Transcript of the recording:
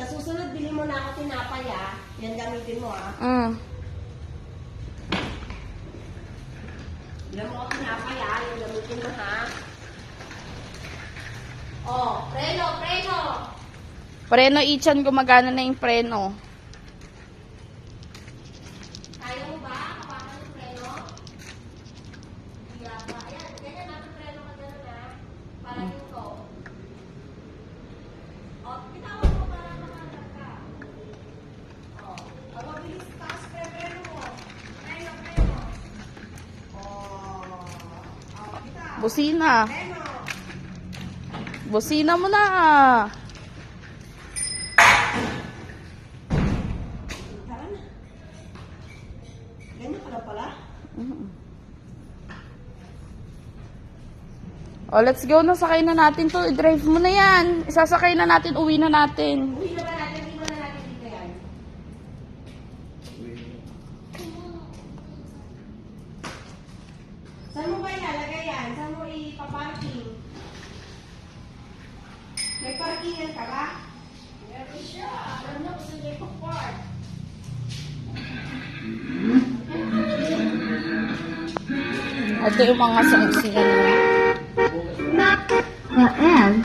Sa susunod, bili mo na ako tinapay, ah. Yan gamitin mo, ah. Bili mo ako tinapay, ah. Yan gamitin mo, ha. Oh, preno, preno. Preno, Ichan, gumagana na yung preno. Kaya mo ba? Kapakan yung preno? Hindi yata. Ayan, ganyan natin preno ka gano'n, ha. Para yung to. Oh, bitawan mo para makalag ka. Oh, ang mabilis taas preno mo. Preno, preno. Oh, bitaw. Busina. Preno. Busina mo na. Tara na. Ganyan ka na pala. O, let's go na. Sakay na natin to. I-drive mo na yan. Isasakay na natin. Uwi na natin. Uwi na ba natin? Hindi mo na natin dito yan. Saan mo ba ilalagay yan? Saan mo ipaparking? May parkingan ka ba? Meron siya. Alam na kung saan niya ipapark. Ito yung mga sangsiyan. And